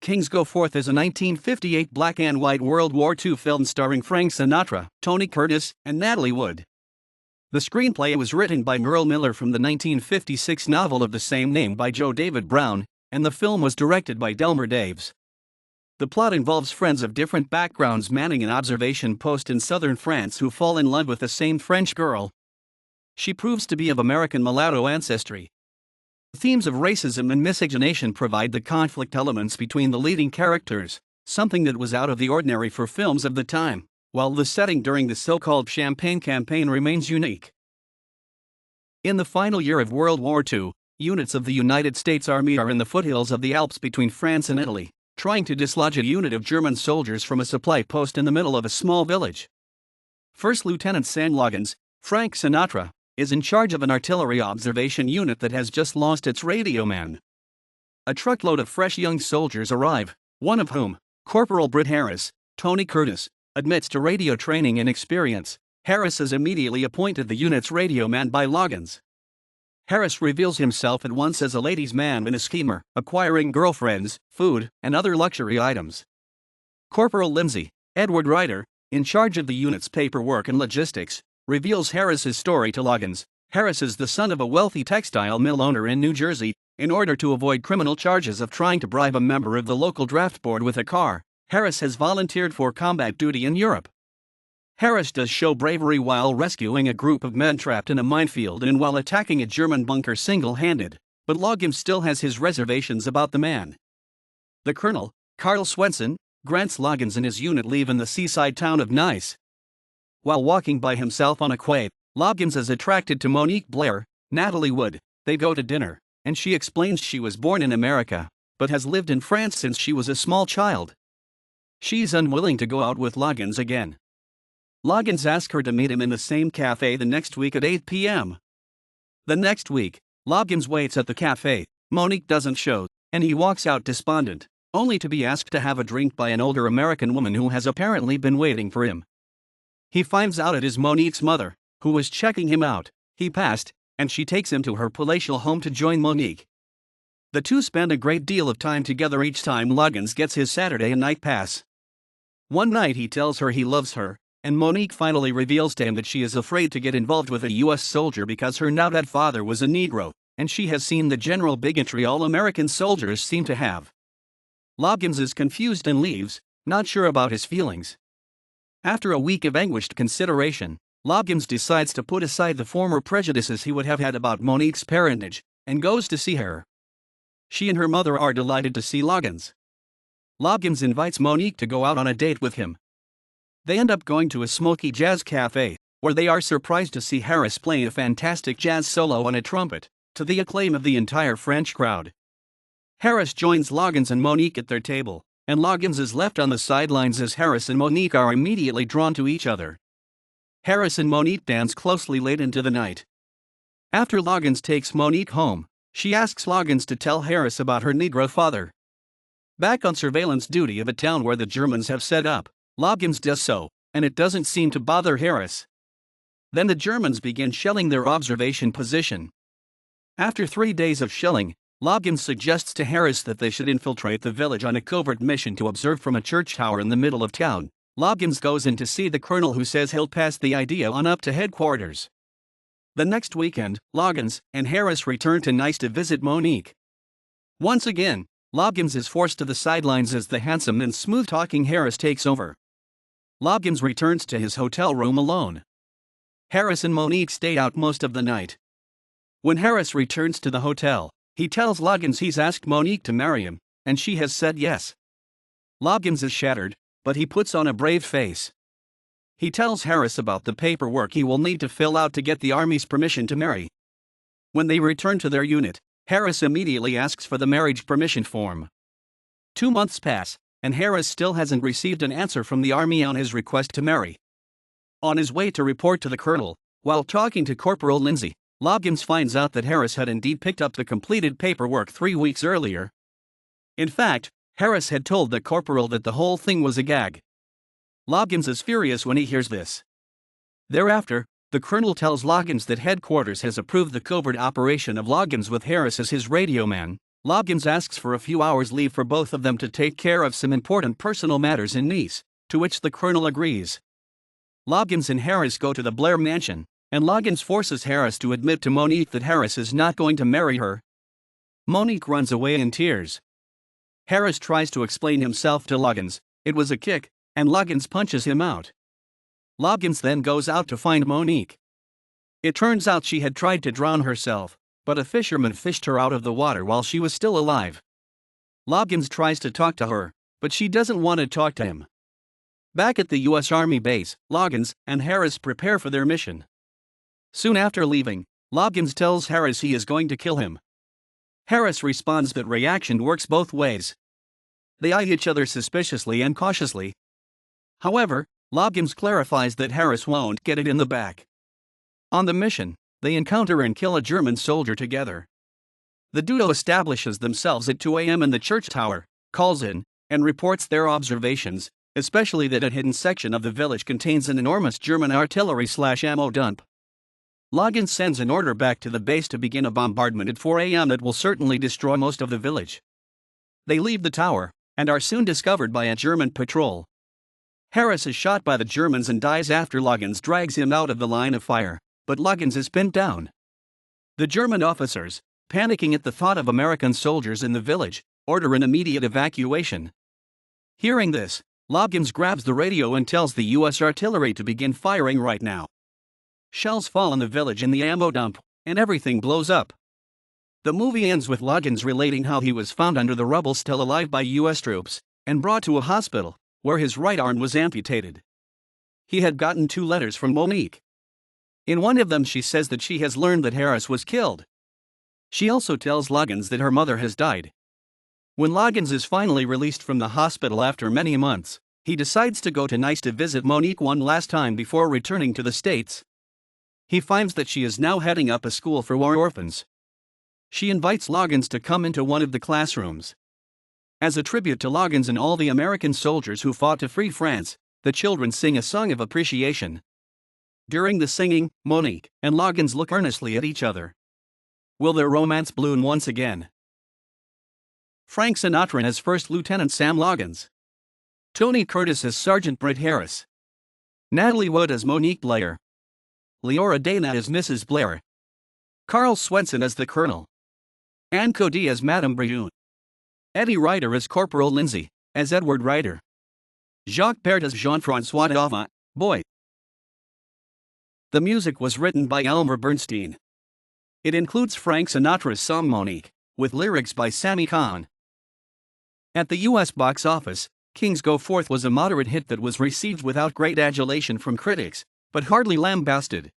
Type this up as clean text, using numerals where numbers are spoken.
Kings Go Forth is a 1958 black and white World War II film starring Frank Sinatra, Tony Curtis, and Natalie Wood. The screenplay was written by Merle Miller from the 1956 novel of the same name by Joe David Brown, and the film was directed by Delmer Daves. The plot involves friends of different backgrounds manning an observation post in southern France who fall in love with the same French girl. She proves to be of American Mulatto ancestry. Themes of racism and miscegenation provide the conflict elements between the leading characters, something that was out of the ordinary for films of the time, while the setting during the so-called Champagne campaign remains unique. In the final year of World War II, units of the United States Army are in the foothills of the Alps between France and Italy, trying to dislodge a unit of German soldiers from a supply post in the middle of a small village. First Lieutenant Sam Loggins, Frank Sinatra, is in charge of an artillery observation unit that has just lost its radio man. A truckload of fresh young soldiers arrive, one of whom, Corporal Britt Harris, Tony Curtis, admits to radio training and experience. Harris is immediately appointed the unit's radio man by Loggins. Harris reveals himself at once as a ladies' man and a schemer, acquiring girlfriends, food, and other luxury items. Corporal Lindsay, Edward Ryder, in charge of the unit's paperwork and logistics, reveals Harris's story to Loggins. Harris is the son of a wealthy textile mill owner in New Jersey. In order to avoid criminal charges of trying to bribe a member of the local draft board with a car, Harris has volunteered for combat duty in Europe. Harris does show bravery while rescuing a group of men trapped in a minefield and while attacking a German bunker single-handed, but Loggins still has his reservations about the man. The colonel, Carl Swenson, grants Loggins and his unit leave in the seaside town of Nice. While walking by himself on a quay, Loggins is attracted to Monique Blair, Natalie Wood. They go to dinner, and she explains she was born in America, but has lived in France since she was a small child. She's unwilling to go out with Loggins again. Loggins asks her to meet him in the same cafe the next week at 8 p.m. The next week, Loggins waits at the cafe. Monique doesn't show, and he walks out despondent, only to be asked to have a drink by an older American woman who has apparently been waiting for him. He finds out it is Monique's mother, who was checking him out. He passed, and she takes him to her palatial home to join Monique. The two spend a great deal of time together each time Loggins gets his Saturday night pass. One night he tells her he loves her, and Monique finally reveals to him that she is afraid to get involved with a U.S. soldier because her now dead father was a Negro, and she has seen the general bigotry all American soldiers seem to have. Loggins is confused and leaves, not sure about his feelings. After a week of anguished consideration, Loggins decides to put aside the former prejudices he would have had about Monique's parentage, and goes to see her. She and her mother are delighted to see Loggins. Loggins invites Monique to go out on a date with him. They end up going to a smoky jazz cafe, where they are surprised to see Harris playing a fantastic jazz solo on a trumpet, to the acclaim of the entire French crowd. Harris joins Loggins and Monique at their table, and Loggins is left on the sidelines as Harris and Monique are immediately drawn to each other. Harris and Monique dance closely late into the night. After Loggins takes Monique home, she asks Loggins to tell Harris about her Negro father. Back on surveillance duty of a town where the Germans have set up, Loggins does so, and it doesn't seem to bother Harris. Then the Germans begin shelling their observation position. After 3 days of shelling, Loggins suggests to Harris that they should infiltrate the village on a covert mission to observe from a church tower in the middle of town. Loggins goes in to see the colonel, who says he'll pass the idea on up to headquarters. The next weekend, Loggins and Harris return to Nice to visit Monique. Once again, Loggins is forced to the sidelines as the handsome and smooth-talking Harris takes over. Loggins returns to his hotel room alone. Harris and Monique stay out most of the night. When Harris returns to the hotel, he tells Loggins he's asked Monique to marry him, and she has said yes. Loggins is shattered, but he puts on a brave face. He tells Harris about the paperwork he will need to fill out to get the Army's permission to marry. When they return to their unit, Harris immediately asks for the marriage permission form. 2 months pass, and Harris still hasn't received an answer from the Army on his request to marry. On his way to report to the colonel, while talking to Corporal Lindsay, Loggins finds out that Harris had indeed picked up the completed paperwork 3 weeks earlier. In fact, Harris had told the corporal that the whole thing was a gag. Loggins is furious when he hears this. Thereafter, the colonel tells Loggins that headquarters has approved the covert operation of Loggins with Harris as his radio man, Loggins asks for a few hours' leave for both of them to take care of some important personal matters in Nice, to which the Colonel agrees. Loggins and Harris go to the Blair mansion, and Loggins forces Harris to admit to Monique that Harris is not going to marry her. Monique runs away in tears. Harris tries to explain himself to Loggins. It was a kick, and Loggins punches him out. Loggins then goes out to find Monique. It turns out she had tried to drown herself, but a fisherman fished her out of the water while she was still alive. Loggins tries to talk to her, but she doesn't want to talk to him. Back at the U.S. Army base, Loggins and Harris prepare for their mission. Soon after leaving, Loggins tells Harris he is going to kill him. Harris responds that reaction works both ways. They eye each other suspiciously and cautiously. However, Loggins clarifies that Harris won't get it in the back. On the mission, they encounter and kill a German soldier together. The duo establishes themselves at 2 a.m. in the church tower, calls in, and reports their observations, especially that a hidden section of the village contains an enormous German artillery/ammo dump. Loggins sends an order back to the base to begin a bombardment at 4 a.m. that will certainly destroy most of the village. They leave the tower, and are soon discovered by a German patrol. Harris is shot by the Germans and dies after Loggins drags him out of the line of fire, but Loggins is pinned down. The German officers, panicking at the thought of American soldiers in the village, order an immediate evacuation. Hearing this, Loggins grabs the radio and tells the U.S. artillery to begin firing right now. Shells fall on the village and the ammo dump, and everything blows up. The movie ends with Loggins relating how he was found under the rubble still alive by U.S. troops, and brought to a hospital, where his right arm was amputated. He had gotten 2 letters from Monique. In one of them she says that she has learned that Harris was killed. She also tells Loggins that her mother has died. When Loggins is finally released from the hospital after many months, he decides to go to Nice to visit Monique one last time before returning to the States. He finds that she is now heading up a school for war orphans. She invites Loggins to come into one of the classrooms. As a tribute to Loggins and all the American soldiers who fought to free France, the children sing a song of appreciation. During the singing, Monique and Loggins look earnestly at each other. Will their romance bloom once again? Frank Sinatra as First Lieutenant Sam Loggins. Tony Curtis as Sergeant Britt Harris. Natalie Wood as Monique Blair. Leora Dana as Mrs. Blair. Carl Swenson as the Colonel. Anne Cody as Madame Brioun. Eddie Ryder as Corporal Lindsay, as Edward Ryder. Jacques Pert as Jean-François Davant, boy. The music was written by Elmer Bernstein. It includes Frank Sinatra's song Monique, with lyrics by Sammy Cahn. At the U.S. box office, Kings Go Forth was a moderate hit that was received without great adulation from critics, but hardly lambasted.